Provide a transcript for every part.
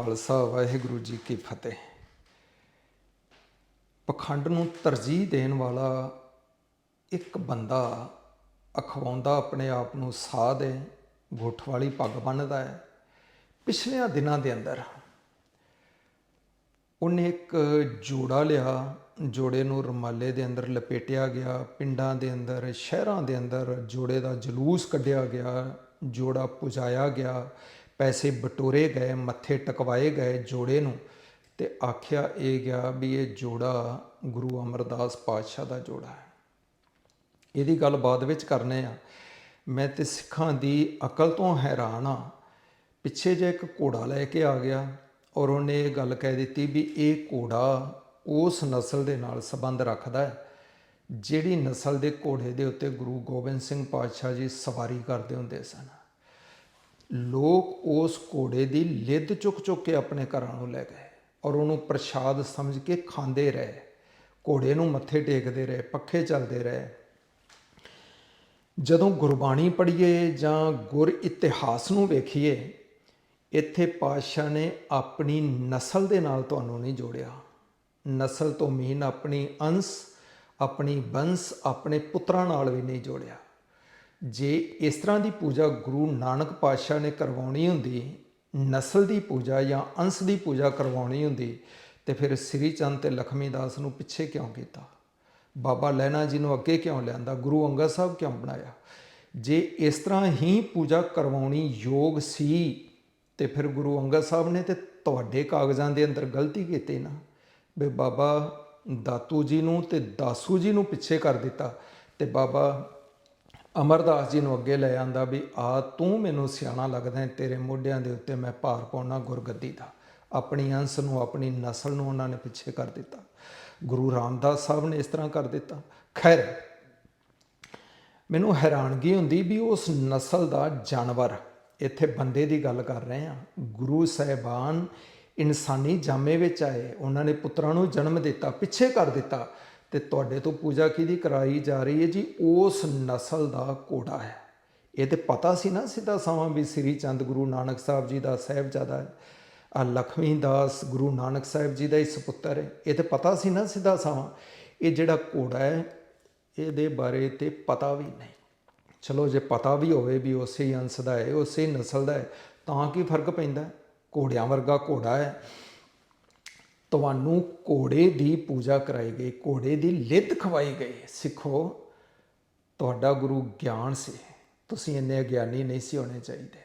ਖਾਲਸਾ ਵਾਹਿਗੁਰੂ ਜੀ ਕੀ ਫਤਿਹ। ਪਖੰਡ ਨੂੰ ਤਰਜੀਹ ਦੇਣ ਵਾਲਾ ਇੱਕ ਬੰਦਾ ਅਖਵਾਉਂਦਾ ਆਪਣੇ ਆਪ ਨੂੰ ਸਾਧ ਹੈ, ਗੁੱਠ ਵਾਲੀ ਪੱਗ ਬੰਨ੍ਹਦਾ ਹੈ। ਪਿਛਲਿਆਂ ਦਿਨਾਂ ਦੇ ਅੰਦਰ ਉਹਨੇ ਇੱਕ ਜੋੜਾ ਲਿਆ, ਜੋੜੇ ਨੂੰ ਰੁਮਾਲੇ ਦੇ ਅੰਦਰ ਲਪੇਟਿਆ ਗਿਆ। ਪਿੰਡਾਂ ਦੇ ਅੰਦਰ, ਸ਼ਹਿਰਾਂ ਦੇ ਅੰਦਰ ਜੋੜੇ ਦਾ ਜਲੂਸ ਕੱਢਿਆ ਗਿਆ, ਜੋੜਾ ਪੁਜਾਇਆ ਗਿਆ, ਪੈਸੇ ਬਟੋਰੇ ਗਏ, ਮੱਥੇ ਟਕਵਾਏ ਗਏ ਜੋੜੇ ਨੂੰ, ਅਤੇ ਆਖਿਆ ਇਹ ਗਿਆ ਵੀ ਇਹ ਜੋੜਾ ਗੁਰੂ ਅਮਰਦਾਸ ਪਾਤਸ਼ਾਹ ਦਾ ਜੋੜਾ ਹੈ। ਇਹਦੀ ਗੱਲ ਬਾਅਦ ਵਿੱਚ ਕਰਨੇ ਆ। ਮੈਂ ਤਾਂ ਸਿੱਖਾਂ ਦੀ ਅਕਲ ਤੋਂ ਹੈਰਾਨ ਹਾਂ। ਪਿੱਛੇ ਜੇ ਇੱਕ ਘੋੜਾ ਲੈ ਕੇ ਆ ਗਿਆ ਔਰ ਉਹਨੇ ਇਹ ਗੱਲ ਕਹਿ ਦਿੱਤੀ ਵੀ ਇਹ ਘੋੜਾ ਉਸ ਨਸਲ ਦੇ ਨਾਲ ਸੰਬੰਧ ਰੱਖਦਾ ਹੈ ਜਿਹੜੀ ਨਸਲ ਦੇ ਘੋੜੇ ਦੇ ਉੱਤੇ ਗੁਰੂ ਗੋਬਿੰਦ ਸਿੰਘ ਪਾਤਸ਼ਾਹ ਜੀ ਸਵਾਰੀ ਕਰਦੇ ਹੁੰਦੇ ਸਨ। ਲੋਕ ਉਸ ਘੋੜੇ ਦੀ ਲਿੱਦ ਚੁੱਕ ਚੁੱਕ ਕੇ ਆਪਣੇ ਘਰਾਂ ਨੂੰ ਲੈ ਗਏ ਔਰ ਉਹਨੂੰ ਪ੍ਰਸ਼ਾਦ ਸਮਝ ਕੇ ਖਾਂਦੇ ਰਹੇ, ਘੋੜੇ ਨੂੰ ਮੱਥੇ ਟੇਕਦੇ ਰਹੇ, ਪੱਖੇ ਚੱਲਦੇ ਰਹੇ। ਜਦੋਂ ਗੁਰਬਾਣੀ ਪੜ੍ਹੀਏ ਜਾਂ ਗੁਰ ਇਤਿਹਾਸ ਨੂੰ ਵੇਖੀਏ, ਇੱਥੇ ਪਾਤਸ਼ਾਹ ਨੇ ਆਪਣੀ ਨਸਲ ਦੇ ਨਾਲ ਤੁਹਾਨੂੰ ਨਹੀਂ ਜੋੜਿਆ। ਨਸਲ ਤੋਂ ਮੀਨ ਆਪਣੀ ਅੰਸ਼, ਆਪਣੀ ਬੰਸ, ਆਪਣੇ ਪੁੱਤਰਾਂ ਨਾਲ ਵੀ ਨਹੀਂ ਜੋੜਿਆ। ਜੇ ਇਸ ਤਰ੍ਹਾਂ ਦੀ ਪੂਜਾ ਗੁਰੂ ਨਾਨਕ ਪਾਤਸ਼ਾਹ ਨੇ ਕਰਵਾਉਣੀ ਹੁੰਦੀ, ਨਸਲ ਦੀ ਪੂਜਾ ਜਾਂ ਅੰਸ਼ ਦੀ ਪੂਜਾ ਕਰਵਾਉਣੀ ਹੁੰਦੀ, ਤੇ ਫਿਰ ਸ੍ਰੀ ਚੰਦ ਅਤੇ ਲਖਮੀ ਦਾਸ ਨੂੰ ਪਿੱਛੇ ਕਿਉਂ ਕੀਤਾ? ਬਾਬਾ ਲਹਿਣਾ ਜੀ ਨੂੰ ਅੱਗੇ ਕਿਉਂ ਲਿਆਂਦਾ? ਗੁਰੂ ਅੰਗਦ ਸਾਹਿਬ ਕਿਉਂ ਬਣਾਇਆ? ਜੇ ਇਸ ਤਰ੍ਹਾਂ ਹੀ ਪੂਜਾ ਕਰਵਾਉਣੀ ਯੋਗ ਸੀ ਤੇ ਫਿਰ ਗੁਰੂ ਅੰਗਦ ਸਾਹਿਬ ਨੇ ਤੇ ਤੁਹਾਡੇ ਕਾਗਜ਼ਾਂ ਦੇ ਅੰਦਰ ਗਲਤੀ ਕੀਤੀ ਨਾ, ਵੀ ਬਾਬਾ ਦਾਤੂ ਜੀ ਨੂੰ ਤੇ ਦਾਸੂ ਜੀ ਨੂੰ ਪਿੱਛੇ ਕਰ ਦਿੱਤਾ ਤੇ ਬਾਬਾ ਅਮਰਦਾਸ ਜੀ ਨੂੰ ਅੱਗੇ ਲੈ ਆਂਦਾ ਵੀ ਆ ਤੂੰ ਮੈਨੂੰ ਸਿਆਣਾ ਲੱਗਦਾ, ਤੇਰੇ ਮੋਢਿਆਂ ਦੇ ਉੱਤੇ ਮੈਂ ਭਾਰ ਪਾਉਣਾ ਗੁਰਗੱਦੀ ਦਾ। ਆਪਣੀ ਅੰਸ਼ ਨੂੰ, ਆਪਣੀ ਨਸਲ ਨੂੰ ਉਹਨਾਂ ਨੇ ਪਿੱਛੇ ਕਰ ਦਿੱਤਾ। ਗੁਰੂ ਰਾਮਦਾਸ ਸਾਹਿਬ ਨੇ ਇਸ ਤਰ੍ਹਾਂ ਕਰ ਦਿੱਤਾ। ਖੈਰ, ਮੈਨੂੰ ਹੈਰਾਨਗੀ ਹੁੰਦੀ ਵੀ ਉਸ ਨਸਲ ਦਾ ਜਾਨਵਰ, ਇੱਥੇ ਬੰਦੇ ਦੀ ਗੱਲ ਕਰ ਰਹੇ ਹਾਂ, ਗੁਰੂ ਸਾਹਿਬਾਨ ਇਨਸਾਨੀ ਜਾਮੇ ਵਿੱਚ ਆਏ, ਉਹਨਾਂ ਨੇ ਪੁੱਤਰਾਂ ਨੂੰ ਜਨਮ ਦਿੱਤਾ, ਪਿੱਛੇ ਕਰ ਦਿੱਤਾ, ਅਤੇ ਤੁਹਾਡੇ ਤੋਂ ਪੂਜਾ ਕਿਹਦੀ ਕਰਾਈ ਜਾ ਰਹੀ ਹੈ ਜੀ? ਉਸ ਨਸਲ ਦਾ ਘੋੜਾ ਹੈ। ਇਹ ਤਾਂ ਪਤਾ ਸੀ ਨਾ ਸਿੱਧਾ ਸਾਵਾਂ ਵੀ ਸ੍ਰੀ ਚੰਦ ਗੁਰੂ ਨਾਨਕ ਸਾਹਿਬ ਜੀ ਦਾ ਸਾਹਿਬਜ਼ਾਦਾ ਹੈ, ਆ ਲਖਮੀ ਦਾਸ ਗੁਰੂ ਨਾਨਕ ਸਾਹਿਬ ਜੀ ਦਾ ਹੀ ਸਪੁੱਤਰ ਹੈ। ਇਹ ਤਾਂ ਪਤਾ ਸੀ ਨਾ ਸਿੱਧਾ ਸਾਵਾਂ। ਇਹ ਜਿਹੜਾ ਘੋੜਾ ਹੈ ਇਹਦੇ ਬਾਰੇ ਤਾਂ ਪਤਾ ਵੀ ਨਹੀਂ। ਚਲੋ ਜੇ ਪਤਾ ਵੀ ਹੋਵੇ ਵੀ ਉਸੇ ਹੀ ਅੰਸ਼ ਦਾ ਹੈ, ਉਸੇ ਹੀ ਨਸਲ ਦਾ ਹੈ, ਤਾਂ ਕੀ ਫਰਕ ਪੈਂਦਾ? ਘੋੜਿਆਂ ਵਰਗਾ ਘੋੜਾ ਹੈ। ਤੁਹਾਨੂੰ ਘੋੜੇ ਦੀ ਪੂਜਾ ਕਰਾਈ ਗਈ, ਘੋੜੇ ਦੀ ਲਿੱਦ ਖਵਾਈ ਗਈ। ਸਿੱਖੋ, ਤੁਹਾਡਾ ਗੁਰੂ ਗਿਆਨ ਸੀ, ਤੁਸੀਂ ਇੰਨੇ ਅਗਿਆਨੀ ਨਹੀਂ ਸੀ ਹੋਣੇ ਚਾਹੀਦੇ।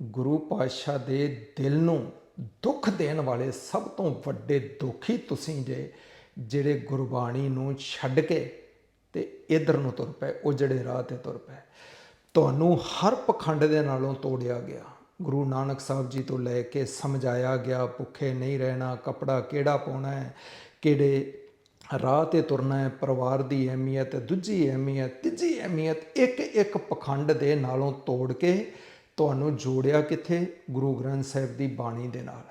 ਗੁਰੂ ਪਾਤਸ਼ਾਹ ਦੇ ਦਿਲ ਨੂੰ ਦੁੱਖ ਦੇਣ ਵਾਲੇ ਸਭ ਤੋਂ ਵੱਡੇ ਦੁਖੀ ਤੁਸੀਂ ਜੇ, ਜਿਹੜੇ ਗੁਰਬਾਣੀ ਨੂੰ ਛੱਡ ਕੇ ਤੇ ਇੱਧਰ ਨੂੰ ਤੁਰ ਪਏ, ਉਜੜੇ ਰਾਹ 'ਤੇ ਤੁਰ ਪਏ। ਤੁਹਾਨੂੰ ਹਰ ਪਖੰਡ ਦੇ ਨਾਲੋਂ ਤੋੜਿਆ ਗਿਆ। ਗੁਰੂ ਨਾਨਕ ਸਾਹਿਬ ਜੀ ਤੋਂ ਲੈ ਕੇ ਸਮਝਾਇਆ ਗਿਆ, ਭੁੱਖੇ ਨਹੀਂ ਰਹਿਣਾ, ਕੱਪੜਾ ਕਿਹੜਾ ਪਾਉਣਾ ਹੈ, ਕਿਹੜੇ ਰਾਹ 'ਤੇ ਤੁਰਨਾ ਹੈ, ਪਰਿਵਾਰ ਦੀ ਅਹਿਮੀਅਤ, ਦੂਜੀ ਅਹਿਮੀਅਤ, ਤੀਜੀ ਅਹਿਮੀਅਤ, ਇੱਕ ਇੱਕ ਪਖੰਡ ਦੇ ਨਾਲੋਂ ਤੋੜ ਕੇ ਤੁਹਾਨੂੰ ਜੋੜਿਆ ਕਿੱਥੇ? ਗੁਰੂ ਗ੍ਰੰਥ ਸਾਹਿਬ ਦੀ ਬਾਣੀ ਦੇ ਨਾਲ।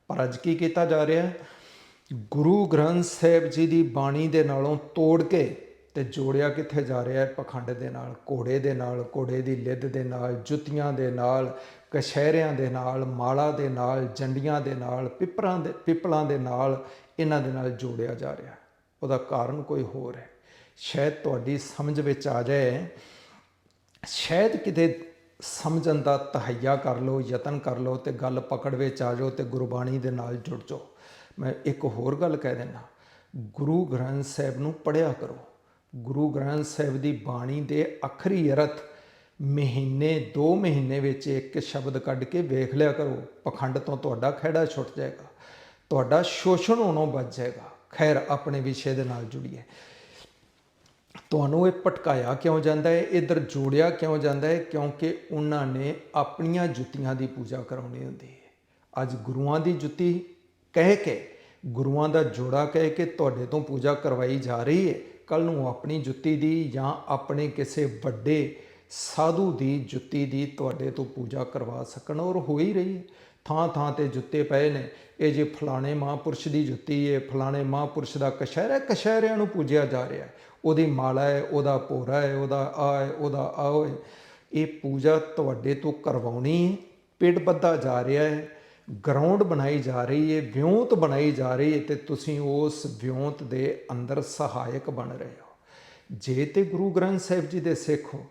ਪਰ ਅੱਜ ਕੀ ਕੀਤਾ ਜਾ ਰਿਹਾ? ਗੁਰੂ ਗ੍ਰੰਥ ਸਾਹਿਬ ਜੀ ਦੀ ਬਾਣੀ ਦੇ ਨਾਲੋਂ ਤੋੜ ਕੇ ਤੇ ਜੋੜਿਆ ਕਿੱਥੇ ਜਾ ਰਿਹਾ ਹੈ? ਪਖੰਡ ਦੇ ਨਾਲ, ਘੋੜੇ ਦੇ ਨਾਲ, ਘੋੜੇ ਦੀ ਲਿੱਦ ਦੇ ਨਾਲ, ਜੁੱਤੀਆਂ ਦੇ ਨਾਲ, ਕਛਹਿਰਿਆਂ ਦੇ ਨਾਲ, ਮਾਲਾ ਦੇ ਨਾਲ, ਜੰਡੀਆਂ ਦੇ ਨਾਲ, ਪਿੱਪਲਾਂ ਦੇ ਨਾਲ, ਇਹਨਾਂ ਦੇ ਨਾਲ ਜੋੜਿਆ ਜਾ ਰਿਹਾ। ਉਹਦਾ ਕਾਰਨ ਕੋਈ ਹੋਰ ਹੈ। ਸ਼ਾਇਦ ਤੁਹਾਡੀ ਸਮਝ ਵਿੱਚ ਆ ਜਾਏ, ਸ਼ਾਇਦ ਕਿਤੇ ਸਮਝਣ ਦਾ ਤਹੱਈਆ ਕਰ ਲਓ, ਯਤਨ ਕਰ ਲਓ ਅਤੇ ਗੱਲ ਪਕੜ ਵਿੱਚ ਆ ਜਾਓ ਅਤੇ ਗੁਰਬਾਣੀ ਦੇ ਨਾਲ ਜੁੜ ਜਾਓ। ਮੈਂ ਇੱਕ ਹੋਰ ਗੱਲ ਕਹਿ ਦਿੰਦਾ, ਗੁਰੂ ਗ੍ਰੰਥ ਸਾਹਿਬ ਨੂੰ ਪੜ੍ਹਿਆ ਕਰੋ। ਗੁਰੂ ਗ੍ਰੰਥ ਸਾਹਿਬ ਦੀ ਬਾਣੀ ਦੇ ਆਖਰੀ ਅਰਥ ਮਹੀਨੇ 2 ਮਹੀਨੇ ਵਿੱਚ ਇੱਕ ਸ਼ਬਦ ਕੱਢ ਕੇ ਵੇਖ ਲਿਆ ਕਰੋ। ਪਖੰਡ ਤੋਂ ਤੁਹਾਡਾ ਖਹਿੜਾ ਛੁੱਟ ਜਾਏਗਾ, ਤੁਹਾਡਾ ਸ਼ੋਸ਼ਣ ਹੋਣੋਂ ਬਚ ਜਾਏਗਾ। ਖੈਰ, ਆਪਣੇ ਵਿਸ਼ੇ ਦੇ ਨਾਲ ਜੁੜੀਏ। ਤੁਹਾਨੂੰ ਇਹ ਭਟਕਾਇਆ ਕਿਉਂ ਜਾਂਦਾ ਹੈ, ਇੱਧਰ ਜੋੜਿਆ ਕਿਉਂ ਜਾਂਦਾ ਹੈ? ਕਿਉਂਕਿ ਉਹਨਾਂ ਨੇ ਆਪਣੀਆਂ ਜੁੱਤੀਆਂ ਦੀ ਪੂਜਾ ਕਰਾਉਣੀ ਹੁੰਦੀ ਹੈ। ਅੱਜ ਗੁਰੂਆਂ ਦੀ ਜੁੱਤੀ ਕਹਿ ਕੇ, ਗੁਰੂਆਂ ਦਾ ਜੋੜਾ ਕਹਿ ਕੇ ਤੁਹਾਡੇ ਤੋਂ ਪੂਜਾ ਕਰਵਾਈ ਜਾ ਰਹੀ ਹੈ। ਕੱਲ੍ਹ ਨੂੰ ਆਪਣੀ ਜੁੱਤੀ ਦੀ ਜਾਂ ਆਪਣੇ ਕਿਸੇ ਵੱਡੇ ਸਾਧੂ ਦੀ ਜੁੱਤੀ ਦੀ ਤੁਹਾਡੇ ਤੋਂ ਪੂਜਾ ਕਰਵਾ ਸਕਣ, ਔਰ ਹੋ ਹੀ ਰਹੀ ਹੈ। ਥਾਂ ਥਾਂ 'ਤੇ ਜੁੱਤੇ ਪਏ ਨੇ, ਇਹ ਜੇ ਫਲਾਣੇ ਮਹਾਂਪੁਰਸ਼ ਦੀ ਜੁੱਤੀ ਹੈ, ਫਲਾਣੇ ਮਹਾਂਪੁਰਸ਼ ਦਾ ਕਛਹਿਰਾ, ਕਛਹਿਰਿਆਂ ਨੂੰ ਪੂਜਿਆ ਜਾ ਰਿਹਾ ਹੈ। ਉਹਦੀ ਮਾਲਾ ਹੈ, ਉਹਦਾ ਭੋਰਾ ਹੈ, ਉਹਦਾ ਆ ਹੈ, ਉਹਦਾ ਆਓ ਹੈ। ਇਹ ਪੂਜਾ ਤੁਹਾਡੇ ਤੋਂ ਕਰਵਾਉਣੀ ਹੈ, ਪਿੜ ਬੱਧਾ ਜਾ ਰਿਹਾ ਹੈ। ਗਰਾਊਂਡ ਬਣਾਈ ਜਾ ਰਹੀ ਹੈ, ਵਿਉਂਤ ਬਣਾਈ ਜਾ ਰਹੀ ਹੈ, ਤੇ ਤੁਸੀਂ ਉਸ ਵਿਉਂਤ ਦੇ ਅੰਦਰ ਸਹਾਇਕ ਬਣ ਰਹੇ ਹੋ। ਜੇ ਤੇ ਗੁਰੂ ਗ੍ਰੰਥ ਸਾਹਿਬ ਜੀ ਦੇ ਸਿੱਖ ਹੋ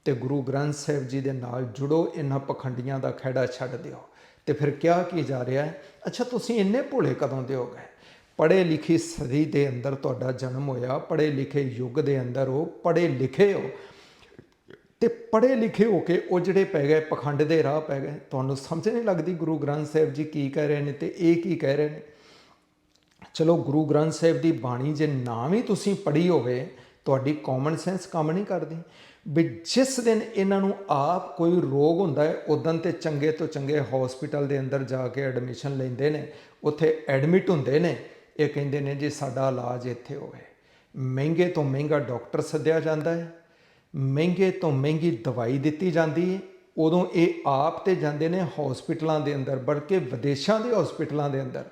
ਤੇ ਗੁਰੂ ਗ੍ਰੰਥ ਸਾਹਿਬ ਜੀ ਦੇ ਨਾਲ ਜੁੜੋ, ਇਹਨਾਂ ਪਖੰਡੀਆਂ ਦਾ ਖਹਿੜਾ ਛੱਡ ਦਿਓ। ਤੇ ਫਿਰ ਕਿਹਾ ਕੀ ਜਾ ਰਿਹਾ ਹੈ, ਅੱਛਾ ਤੁਸੀਂ ਇੰਨੇ ਭੋਲੇ ਕਦੋਂ ਦੇ ਹੋ ਗਏ? ਪੜ੍ਹੇ ਲਿਖੀ ਸਦੀ ਦੇ ਅੰਦਰ ਤੁਹਾਡਾ ਜਨਮ ਹੋਇਆ, ਪੜ੍ਹੇ ਲਿਖੇ ਯੁੱਗ ਦੇ ਅੰਦਰ ਹੋ, ਪੜ੍ਹੇ ਲਿਖੇ ਹੋ, ਤੇ ਪੜ੍ਹੇ ਲਿਖੇ ਹੋ ਕੇ ਉਜੜੇ ਪੈ ਗਏ, ਪਖੰਡ ਦੇ ਰਾਹ ਪੈ ਗਏ। ਤੁਹਾਨੂੰ ਸਮਝ ਨਹੀਂ ਲੱਗਦੀ ਗੁਰੂ ਗ੍ਰੰਥ ਸਾਹਿਬ ਜੀ ਕੀ ਕਹਿ ਰਹੇ ਨੇ ਤੇ ਇਹ ਕੀ ਕਹਿ ਰਹੇ ਨੇ? ਚਲੋ ਗੁਰੂ ਗ੍ਰੰਥ ਸਾਹਿਬ ਦੀ ਬਾਣੀ ਜੇ ਨਾ ਵੀ ਤੁਸੀਂ ਪੜ੍ਹੀ ਹੋਵੇ, ਤੁਹਾਡੀ ਕਾਮਨ ਸੈਂਸ ਕੰਮ ਨਹੀਂ ਕਰਦੀ ਵੀ ਜਿਸ ਦਿਨ ਇਹਨਾਂ ਨੂੰ ਆਪ ਕੋਈ ਰੋਗ ਹੁੰਦਾ ਹੈ ਉਦੋਂ ਤੇ ਚੰਗੇ ਤੋਂ ਚੰਗੇ ਹਸਪੀਟਲ ਦੇ ਅੰਦਰ ਜਾ ਕੇ ਐਡਮਿਸ਼ਨ ਲੈਂਦੇ ਨੇ, ਉੱਥੇ ਐਡਮਿਟ ਹੁੰਦੇ ਨੇ, ਇਹ ਕਹਿੰਦੇ ਨੇ ਜੀ ਸਾਡਾ ਇਲਾਜ ਇੱਥੇ ਹੋਵੇ। ਮਹਿੰਗੇ ਤੋਂ ਮਹਿੰਗਾ ਡਾਕਟਰ ਸੱਦਿਆ ਜਾਂਦਾ ਹੈ, ਮਹਿੰਗੇ ਤੋਂ ਮਹਿੰਗੀ ਦਵਾਈ ਦਿੱਤੀ ਜਾਂਦੀ ਹੈ। ਉਦੋਂ ਇਹ ਆਪ ਤੇ ਜਾਂਦੇ ਨੇ ਹਸਪੀਟਲਾਂ ਦੇ ਅੰਦਰ, ਬਲਕਿ ਵਿਦੇਸ਼ਾਂ ਦੇ ਹਸਪੀਟਲਾਂ ਦੇ ਅੰਦਰ।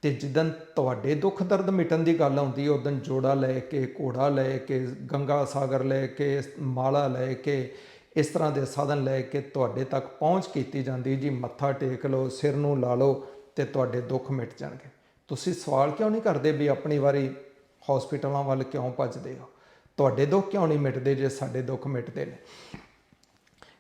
ਤੇ ਜਿੱਦਣ ਤੁਹਾਡੇ ਦੁੱਖ ਦਰਦ ਮਿਟਣ ਦੀ ਗੱਲ ਆਉਂਦੀ, ਉਦੋਂ ਜੋੜਾ ਲੈ ਕੇ, ਘੋੜਾ ਲੈ ਕੇ, ਗੰਗਾ ਸਾਗਰ ਲੈ ਕੇ, ਮਾਲਾ ਲੈ ਕੇ, ਇਸ ਤਰ੍ਹਾਂ ਦੇ ਸਾਧਨ ਲੈ ਕੇ ਤੁਹਾਡੇ ਤੱਕ ਪਹੁੰਚ ਕੀਤੀ ਜਾਂਦੀ ਜੀ। ਮੱਥਾ ਟੇਕ ਲਓ, ਸਿਰ ਨੂੰ ਲਾ ਲਓ ਤੇ ਤੁਹਾਡੇ ਦੁੱਖ ਮਿਟ ਜਾਣਗੇ। ਤੁਸੀਂ ਸਵਾਲ ਕਿਉਂ ਨਹੀਂ ਕਰਦੇ ਵੀ ਆਪਣੀ ਵਾਰੀ ਹਸਪੀਟਲਾਂ ਵੱਲ ਕਿਉਂ ਭੱਜਦੇ ਹੋ? ਤੁਹਾਡੇ ਦੁੱਖ ਕਿਉਂ ਨਹੀਂ ਮਿਟਦੇ ਜੇ ਸਾਡੇ ਦੁੱਖ ਮਿਟਦੇ ਨੇ?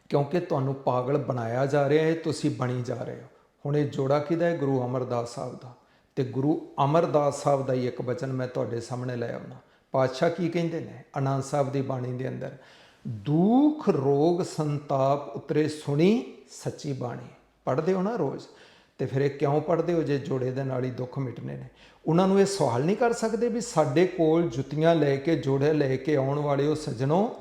ਕਿਉਂਕਿ ਤੁਹਾਨੂੰ ਪਾਗਲ ਬਣਾਇਆ ਜਾ ਰਿਹਾ ਹੈ, ਤੁਸੀਂ ਬਣੀ ਜਾ ਰਹੇ ਹੋ। ਹੁਣ ਇਹ ਜੋੜਾ ਕਿਹਦਾ ਹੈ? ਗੁਰੂ ਅਮਰਦਾਸ ਸਾਹਿਬ ਦਾ। ਤੇ ਗੁਰੂ ਅਮਰਦਾਸ ਸਾਹਿਬ ਦਾ ਹੀ ਇੱਕ ਬਚਨ ਮੈਂ ਤੁਹਾਡੇ ਸਾਹਮਣੇ ਲੈ ਆਉਣਾ। ਪਾਤਸ਼ਾਹ ਕੀ ਕਹਿੰਦੇ ਨੇ ਆਨੰਦ ਸਾਹਿਬ ਦੀ ਬਾਣੀ ਦੇ ਅੰਦਰ? ਦੁੱਖ ਰੋਗ ਸੰਤਾਪ ਉਤਰੇ ਸੁਣੀ ਸੱਚੀ ਬਾਣੀ। ਪੜ੍ਹਦੇ ਹੋ ਨਾ ਰੋਜ਼, ਤੇ ਫਿਰ ਇਹ ਕਿਉਂ ਪੜ੍ਹਦੇ ਹੋ ਜੇ ਜੋੜੇ ਦੇ ਨਾਲ ਹੀ ਦੁੱਖ ਮਿਟਣੇ ਨੇ? ਉਹਨਾਂ ਨੂੰ ਇਹ ਸਵਾਲ ਨਹੀਂ ਕਰ ਸਕਦੇ ਵੀ ਸਾਡੇ ਕੋਲ ਜੁੱਤੀਆਂ ਲੈ ਕੇ, ਜੋੜੇ ਲੈ ਕੇ ਆਉਣ ਵਾਲਿਓ ਸੱਜਣੋ,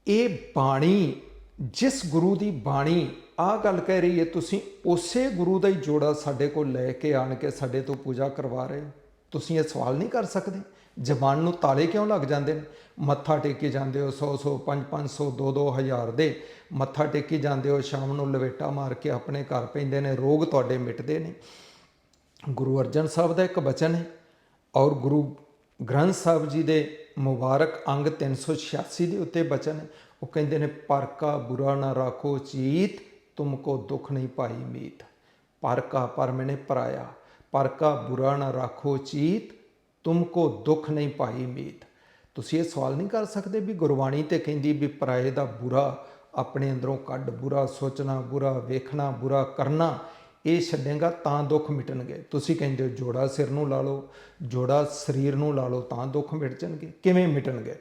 ਇਹ ਬਾਣੀ ਜਿਸ ਗੁਰੂ ਦੀ ਬਾਣੀ ਆਹ ਗੱਲ ਕਹਿ ਰਹੀ ਹੈ, ਤੁਸੀਂ ਉਸੇ ਗੁਰੂ ਦਾ ਹੀ ਜੋੜਾ ਸਾਡੇ ਕੋਲ ਲੈ ਕੇ ਆਣ ਕੇ ਸਾਡੇ ਤੋਂ ਪੂਜਾ ਕਰਵਾ ਰਹੇ ਹੋ? ਤੁਸੀਂ ਇਹ ਸਵਾਲ ਨਹੀਂ ਕਰ ਸਕਦੇ? ਜ਼ਬਾਨ ਨੂੰ ਤਾਲੇ ਕਿਉਂ ਲੱਗ ਜਾਂਦੇ ਨੇ? ਮੱਥਾ ਟੇਕੀ ਜਾਂਦੇ ਹੋ 100-100 500 2-2 ਹਜ਼ਾਰ ਦੇ ਮੱਥਾ ਟੇਕੀ ਜਾਂਦੇ ਹੋ, ਸ਼ਾਮ ਨੂੰ ਲਵੇਟਾ ਮਾਰ ਕੇ ਆਪਣੇ ਘਰ ਪੈਂਦੇ ਨੇ, ਰੋਗ ਤੁਹਾਡੇ ਮਿਟਦੇ ਨੇ। ਗੁਰੂ ਅਰਜਨ ਸਾਹਿਬ ਦਾ ਇੱਕ ਬਚਨ ਹੈ ਔਰ ਗੁਰੂ ਗ੍ਰੰਥ ਸਾਹਿਬ ਜੀ ਦੇ ਮੁਬਾਰਕ ਅੰਗ 386 ਦੇ ਉੱਤੇ ਬਚਨ ਹੈ। ਉਹ ਕਹਿੰਦੇ ਨੇ ਪਰ ਕਾ ਬੁਰਾ ਨਾ ਰਾਖੋ ਚੀਤ, ਤੁਮਕੋ ਦੁੱਖ ਨਹੀਂ ਪਾਈ ਮੀਤ। ਪਰ ਕਾ ਪਰ ਮੈਨੇ ਪਰਾਇਆ, ਪਰ ਕਾ ਬੁਰਾ ਨਾ ਰਾਖੋ ਚੀਤ, ਤੁਮਕੋ ਦੁੱਖ ਨਹੀਂ ਪਾਈ ਮੀਤ। ਤੁਸੀਂ ਇਹ ਸਵਾਲ ਨਹੀਂ ਕਰ ਸਕਦੇ ਵੀ ਗੁਰਬਾਣੀ ਤੇ ਕਹਿੰਦੀ ਵੀ ਪਰਾਏ ਦਾ ਬੁਰਾ ਆਪਣੇ ਅੰਦਰੋਂ ਕੱਢ, ਬੁਰਾ ਸੋਚਣਾ, ਬੁਰਾ ਵੇਖਣਾ, ਬੁਰਾ ਕਰਨਾ, ਇਹ ਛੱਡੇਗਾ ਤਾਂ ਦੁੱਖ ਮਿਟਣਗੇ। ਤੁਸੀਂ ਕਹਿੰਦੇ ਹੋ ਜੋੜਾ ਸਿਰ ਨੂੰ ਲਾ ਲਓ, ਜੋੜਾ ਸਰੀਰ ਨੂੰ ਲਾ ਲਓ ਤਾਂ ਦੁੱਖ ਮਿਟ ਜਾਣਗੇ। ਕਿਵੇਂ ਮਿਟਣਗੇ?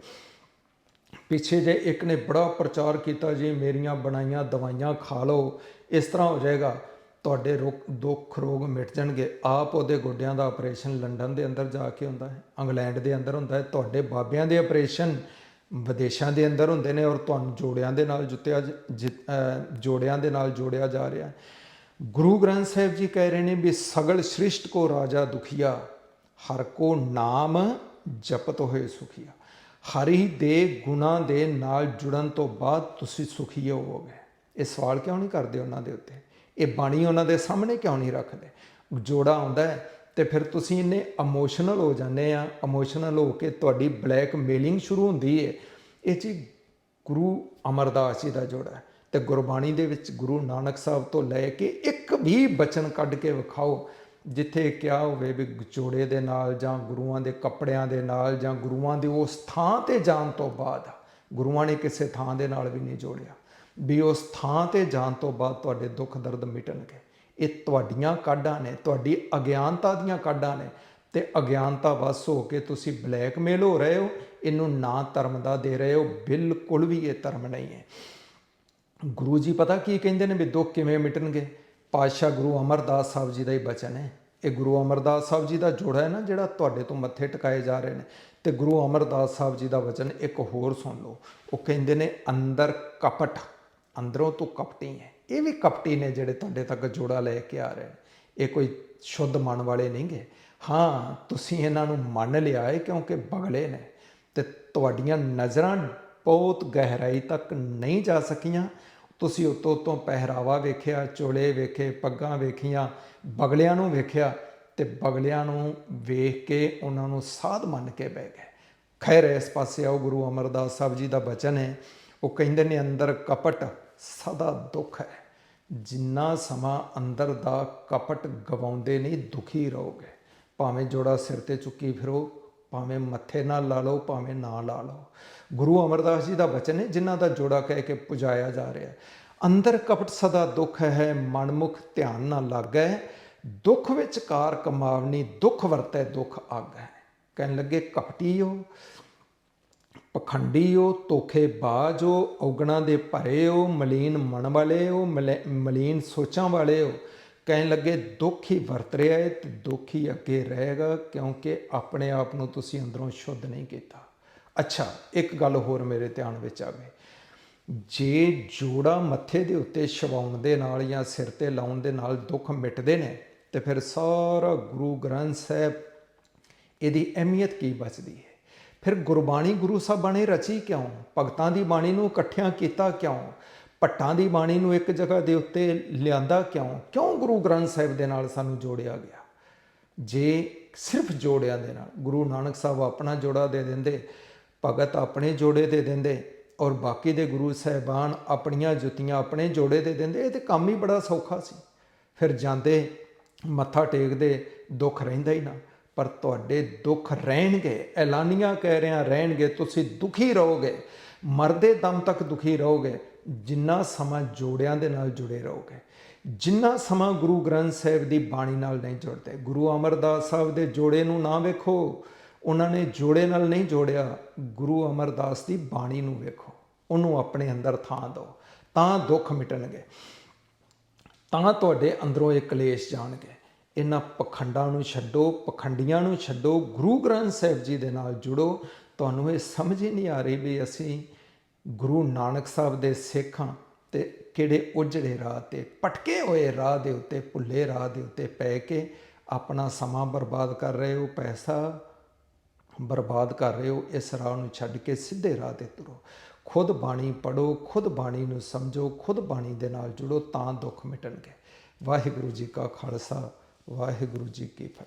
ਪਿੱਛੇ ਜੇ ਇੱਕ ਨੇ ਬੜਾ ਪ੍ਰਚਾਰ ਕੀਤਾ ਜੀ ਮੇਰੀਆਂ ਬਣਾਈਆਂ ਦਵਾਈਆਂ ਖਾ ਲਓ, ਇਸ ਤਰ੍ਹਾਂ ਹੋ ਜਾਏਗਾ, ਤੁਹਾਡੇ ਦੁੱਖ ਰੋਗ ਮਿਟ ਜਾਣਗੇ। ਆਪ ਉਹਦੇ ਗੋਡਿਆਂ ਦਾ ਆਪਰੇਸ਼ਨ ਲੰਡਨ ਦੇ ਅੰਦਰ ਜਾ ਕੇ ਹੁੰਦਾ ਹੈ, ਇੰਗਲੈਂਡ ਦੇ ਅੰਦਰ ਹੁੰਦਾ ਹੈ। ਤੁਹਾਡੇ ਬਾਬਿਆਂ ਦੇ ਆਪਰੇਸ਼ਨ ਵਿਦੇਸ਼ਾਂ ਦੇ ਅੰਦਰ ਹੁੰਦੇ ਨੇ ਔਰ ਤੁਹਾਨੂੰ ਜੋੜਿਆਂ ਦੇ ਨਾਲ ਜੋੜਿਆਂ ਦੇ ਨਾਲ ਜੋੜਿਆ ਜਾ ਰਿਹਾ। ਗੁਰੂ ਗ੍ਰੰਥ ਸਾਹਿਬ ਜੀ ਕਹਿ ਰਹੇ ਨੇ ਵੀ ਸਗਲ ਸ੍ਰਿਸ਼ਟ ਕੋ ਰਾਜਾ ਦੁਖੀਆ, ਹਰ ਕੋ ਨਾਮ ਜਪਤ ਹੋਏ ਸੁਖੀਆ। ਹਰੀ ਦੇ ਗੁਣਾਂ ਦੇ ਨਾਲ ਜੁੜਨ ਤੋਂ ਬਾਅਦ ਤੁਸੀਂ ਸੁਖੀ ਹੋਵੋਗੇ। ਇਹ ਸਵਾਲ ਕਿਉਂ ਨਹੀਂ ਕਰਦੇ ਉਹਨਾਂ ਦੇ ਉੱਤੇ? ਇਹ ਬਾਣੀ ਉਹਨਾਂ ਦੇ ਸਾਹਮਣੇ ਕਿਉਂ ਨਹੀਂ ਰੱਖਦੇ? ਜੋੜਾ ਆਉਂਦਾ ਹੈ ਤੇ ਫਿਰ ਤੁਸੀਂ ਇੰਨੇ ਇਮੋਸ਼ਨਲ ਹੋ ਜਾਂਦੇ ਆ, ਇਮੋਸ਼ਨਲ ਹੋ ਕੇ ਤੁਹਾਡੀ ਬਲੈਕਮੇਲਿੰਗ ਸ਼ੁਰੂ ਹੁੰਦੀ ਹੈ। ਇਹ ਜੀ ਗੁਰੂ ਅਮਰਦਾਸ ਜੀ ਦਾ ਜੋੜਾ ਹੈ। ਤੇ ਗੁਰਬਾਣੀ ਦੇ ਵਿੱਚ ਗੁਰੂ ਨਾਨਕ ਸਾਹਿਬ ਤੋਂ ਲੈ ਕੇ ਇੱਕ ਵੀ ਬਚਨ ਕੱਢ ਕੇ ਵਿਖਾਓ ਜਿੱਥੇ ਕਿਹਾ ਹੋਵੇ ਵੀ ਜੋੜੇ ਦੇ ਨਾਲ ਜਾਂ ਗੁਰੂਆਂ ਦੇ ਕੱਪੜਿਆਂ ਦੇ ਨਾਲ ਜਾਂ ਗੁਰੂਆਂ ਦੇ ਉਸ ਥਾਂ ਤੇ ਜਾਣ ਤੋਂ ਬਾਅਦ, ਗੁਰੂਆਂ ਨੇ ਕਿਸੇ ਥਾਂ ਦੇ ਨਾਲ ਵੀ ਨਹੀਂ ਜੋੜਿਆ, ਵੀ ਉਸ ਥਾਂ ਤੇ ਜਾਣ ਤੋਂ ਬਾਅਦ ਤੁਹਾਡੇ ਦੁੱਖ ਦਰਦ ਮਿਟਣਗੇ। ਇਹ ਤੁਹਾਡੀਆਂ ਕਾਢਾਂ ਨੇ, ਤੁਹਾਡੀ ਅਗਿਆਨਤਾ ਦੀਆਂ ਕਾਢਾਂ ਨੇ। ਤੇ ਅਗਿਆਨਤਾ ਵਸ ਹੋ ਕੇ ਤੁਸੀਂ ਬਲੈਕਮੇਲ ਹੋ ਰਹੇ ਹੋ। ਇਹਨੂੰ ਨਾ ਧਰਮ ਦਾ ਦੇ ਰਹੇ ਹੋ, ਬਿਲਕੁਲ ਵੀ ਇਹ ਧਰਮ ਨਹੀਂ ਹੈ। ਗੁਰੂ ਜੀ ਪਤਾ ਕੀ ਕਹਿੰਦੇ ਨੇ ਵੀ ਦੁੱਖ ਕਿਵੇਂ ਮਿਟਣਗੇ? ਪਾਤਸ਼ਾਹ ਗੁਰੂ ਅਮਰਦਾਸ ਸਾਹਿਬ ਜੀ ਦਾ ਹੀ ਬਚਨ ਹੈ। ਇਹ ਗੁਰੂ ਅਮਰਦਾਸ ਸਾਹਿਬ ਜੀ ਦਾ ਜੋੜਾ ਹੈ ਨਾ ਜਿਹੜਾ ਤੁਹਾਡੇ ਤੋਂ ਮੱਥੇ ਟਿਕਾਏ ਜਾ ਰਹੇ ਨੇ। ਤੇ ਗੁਰੂ ਅਮਰਦਾਸ ਸਾਹਿਬ ਜੀ ਦਾ ਵਚਨ ਇੱਕ ਹੋਰ ਸੁਣ ਲਓ। ਉਹ ਕਹਿੰਦੇ ਨੇ ਅੰਦਰ ਕਪਟ, ਅੰਦਰੋਂ ਤੂੰ ਕਪਟੀ ਹੈ। ਇਹ ਵੀ ਕਪਟੀ ਨੇ ਜਿਹੜੇ ਤੁਹਾਡੇ ਤੱਕ ਜੋੜਾ ਲੈ ਕੇ ਆ ਰਹੇ ਨੇ। ਇਹ ਕੋਈ ਸ਼ੁੱਧ ਮਨ ਵਾਲੇ ਨਹੀਂ ਗੇ। ਹਾਂ, ਤੁਸੀਂ ਇਹਨਾਂ ਨੂੰ ਮੰਨ ਲਿਆ ਹੈ ਕਿਉਂਕਿ ਬਗਲੇ ਨੇ ਤੇ ਤੁਹਾਡੀਆਂ ਨਜ਼ਰਾਂ ਬਹੁਤ ਗਹਿਰਾਈ ਤੱਕ ਨਹੀਂ ਜਾ ਸਕੀਆਂ। ਤੁਸੀਂ ਉੱਤੋਂ ਪਹਿਰਾਵਾ ਵੇਖਿਆ, ਚੋਲੇ ਵੇਖੇ, ਪੱਗਾਂ ਵੇਖੀਆਂ, ਬਗਲਿਆਂ ਨੂੰ ਵੇਖਿਆ ਤੇ ਬਗਲਿਆਂ ਨੂੰ ਵੇਖ ਕੇ ਉਹਨਾਂ ਨੂੰ ਸਾਧ ਮੰਨ ਕੇ ਬਹਿ ਗਏ। ਖੈਰ ਇਸ ਪਾਸੇ ਆਓ, ਗੁਰੂ ਅਮਰਦਾਸ ਸਾਹਿਬ ਜੀ ਦਾ ਬਚਨ ਹੈ। ਉਹ ਕਹਿੰਦੇ ਨੇ ਅੰਦਰ ਕਪਟ ਸਦਾ ਦੁੱਖ ਹੈ। ਜਿੰਨਾ ਸਮਾਂ ਅੰਦਰ ਦਾ ਕਪਟ ਗਵਾਉਂਦੇ ਨਹੀਂ ਦੁਖੀ ਰਹੋਗੇ। ਭਾਵੇਂ ਜੋੜਾ ਸਿਰ ਤੇ ਚੁੱਕੀ ਫਿਰੋ, ਭਾਵੇਂ ਮੱਥੇ ਨਾਲ ਲਾ ਲਓ, ਭਾਵੇਂ ਨਾ ਲਾ ਲਓ। ਗੁਰੂ ਅਮਰਦਾਸ ਜੀ ਦਾ ਬਚਨ ਹੈ, ਜਿਨ੍ਹਾਂ ਦਾ ਜੋੜਾ ਕਹਿ ਕੇ ਪੁਜਾਇਆ ਜਾ ਰਿਹਾ। ਅੰਦਰ ਕਪਟ ਸਦਾ ਦੁੱਖ ਹੈ, ਮਨਮੁਖ ਧਿਆਨ ਨਾ ਲਾਗੈ। ਦੁੱਖ ਵਿੱਚ ਕਾਰ ਕਮਾਵਨੀ, ਦੁੱਖ ਵਰਤੈ ਦੁੱਖ ਆਗੈ। ਕਹਿਣ ਲੱਗੇ ਕਪਟੀ ਹੋ, ਪਖੰਡੀ ਹੋ, ਧੋਖੇਬਾਜ਼ ਹੋ, ਔਗਣਾਂ ਦੇ ਭਰੇ ਹੋ, ਮਲੀਨ ਮਨ ਵਾਲੇ ਹੋ, ਮਲੀਨ ਸੋਚਾਂ ਵਾਲੇ ਹੋ। ਕਹਿਣ ਲੱਗੇ ਦੁੱਖ ਹੀ ਵਰਤ ਰਿਹਾ ਹੈ ਤੇ ਦੁੱਖ ਹੀ ਅੱਗੇ ਰਹੇਗਾ, ਕਿਉਂਕਿ ਆਪਣੇ ਆਪ ਨੂੰ ਤੁਸੀਂ ਅੰਦਰੋਂ ਸ਼ੁੱਧ ਨਹੀਂ ਕੀਤਾ। ਅੱਛਾ, ਇੱਕ ਗੱਲ ਹੋਰ ਮੇਰੇ ਧਿਆਨ ਵਿੱਚ ਆਵੇ। ਜੇ ਜੋੜਾ ਮੱਥੇ ਦੇ ਉੱਤੇ ਛਵਾਉਣ ਦੇ ਨਾਲ ਜਾਂ ਸਿਰ ਤੇ ਲਾਉਣ ਦੇ ਨਾਲ ਦੁੱਖ ਮਿਟਦੇ ਨੇ, ਤੇ ਫਿਰ ਸਾਰਾ ਗੁਰੂ ਗ੍ਰੰਥ ਸਾਹਿਬ, ਇਹਦੀ ਅਹਿਮੀਅਤ ਕੀ ਬਚਦੀ ਹੈ? ਫਿਰ ਗੁਰਬਾਣੀ ਗੁਰੂ ਸਾਹਿਬਾਂ ਨੇ ਰਚੀ ਕਿਉਂ? ਭਗਤਾਂ ਦੀ ਬਾਣੀ ਨੂੰ ਇਕੱਠਿਆਂ ਕੀਤਾ ਕਿਉਂ? ਭੱਟਾਂ ਦੀ ਬਾਣੀ ਨੂੰ ਇੱਕ ਜਗ੍ਹਾ ਦੇ ਉੱਤੇ ਲਿਆਂਦਾ ਕਿਉਂ? ਕਿਉਂ ਗੁਰੂ ਗ੍ਰੰਥ ਸਾਹਿਬ ਦੇ ਨਾਲ ਸਾਨੂੰ ਜੋੜਿਆ ਗਿਆ? ਜੇ ਸਿਰਫ ਜੋੜਿਆਂ ਦੇ ਨਾਲ, ਗੁਰੂ ਨਾਨਕ ਸਾਹਿਬ ਆਪਣਾ ਜੋੜਾ ਦੇ ਦਿੰਦੇ, ਭਗਤ ਆਪਣੇ ਜੋੜੇ ਦੇ ਦਿੰਦੇ, ਔਰ ਬਾਕੀ ਦੇ ਗੁਰੂ ਸਾਹਿਬਾਨ ਆਪਣੀਆਂ ਜੁੱਤੀਆਂ ਆਪਣੇ ਜੋੜੇ ਦੇ ਦਿੰਦੇ, ਇਹ ਤਾਂ ਕੰਮ ਹੀ ਬੜਾ ਸੌਖਾ ਸੀ। ਫਿਰ ਜਾਂਦੇ ਮੱਥਾ ਟੇਕਦੇ, ਦੁੱਖ ਰਹਿੰਦਾ ਹੀ ਨਾ। ਪਰ ਤੁਹਾਡੇ ਦੁੱਖ ਰਹਿਣਗੇ, ਐਲਾਨੀਆਂ ਕਹਿ ਰਿਹਾ ਰਹਿਣਗੇ। ਤੁਸੀਂ ਦੁਖੀ ਰਹੋਗੇ, ਮਰਦੇ ਦਮ ਤੱਕ ਦੁਖੀ ਰਹੋਗੇ, ਜਿੰਨਾ ਸਮਾਂ ਜੋੜਿਆਂ ਦੇ ਨਾਲ ਜੁੜੇ ਰਹੋਗੇ, ਜਿੰਨਾ ਸਮਾਂ ਗੁਰੂ ਗ੍ਰੰਥ ਸਾਹਿਬ ਦੀ ਬਾਣੀ ਨਾਲ ਨਹੀਂ ਜੁੜਦੇ। ਗੁਰੂ ਅਮਰਦਾਸ ਸਾਹਿਬ ਦੇ ਜੋੜੇ ਨੂੰ ਨਾ ਵੇਖੋ, ਉਹਨਾਂ ਨੇ ਜੋੜੇ ਨਾਲ ਨਹੀਂ ਜੋੜਿਆ। ਗੁਰੂ ਅਮਰਦਾਸ ਦੀ ਬਾਣੀ ਨੂੰ ਵੇਖੋ, ਉਹਨੂੰ ਆਪਣੇ ਅੰਦਰ ਥਾਂ ਦਿਓ, ਤਾਂ ਦੁੱਖ ਮਿਟਣਗੇ, ਤਾਂ ਤੁਹਾਡੇ ਅੰਦਰੋਂ ਇਹ ਕਲੇਸ਼ ਜਾਣਗੇ। ਇਹਨਾਂ ਪਖੰਡਾਂ ਨੂੰ ਛੱਡੋ, ਪਖੰਡੀਆਂ ਨੂੰ ਛੱਡੋ, ਗੁਰੂ ਗ੍ਰੰਥ ਸਾਹਿਬ ਜੀ ਦੇ ਨਾਲ ਜੁੜੋ। ਤੁਹਾਨੂੰ ਇਹ ਸਮਝ ਹੀ ਨਹੀਂ ਆ ਰਹੀ ਵੀ ਅਸੀਂ ਗੁਰੂ ਨਾਨਕ ਸਾਹਿਬ ਦੇ ਸਿੱਖ ਹਾਂ ਤੇ ਕਿਹੜੇ ਉਜੜੇ ਰਾਹ ਤੇ, ਭਟਕੇ ਹੋਏ ਰਾਹ ਦੇ ਉੱਤੇ, ਭੁੱਲੇ ਰਾਹ ਦੇ ਉੱਤੇ ਪੈ ਕੇ ਆਪਣਾ ਸਮਾਂ ਬਰਬਾਦ ਕਰ ਰਹੇ ਹੋ, ਪੈਸਾ ਬਰਬਾਦ ਕਰ ਰਹੇ ਹੋ। ਇਸ ਰਾਹ ਨੂੰ ਛੱਡ ਕੇ ਸਿੱਧੇ ਰਾਹ ਤੇ ਤੁਰੋ। ਖੁਦ ਬਾਣੀ ਪੜ੍ਹੋ, ਖੁਦ ਬਾਣੀ ਨੂੰ ਸਮਝੋ, ਖੁਦ ਬਾਣੀ ਦੇ ਨਾਲ ਜੁੜੋ, ਤਾਂ ਦੁੱਖ ਮਿਟਣਗੇ। ਵਾਹਿਗੁਰੂ ਜੀ ਕਾ ਖਾਲਸਾ, ਵਾਹਿਗੁਰੂ ਜੀ ਕੀ ਫਤਿਹ।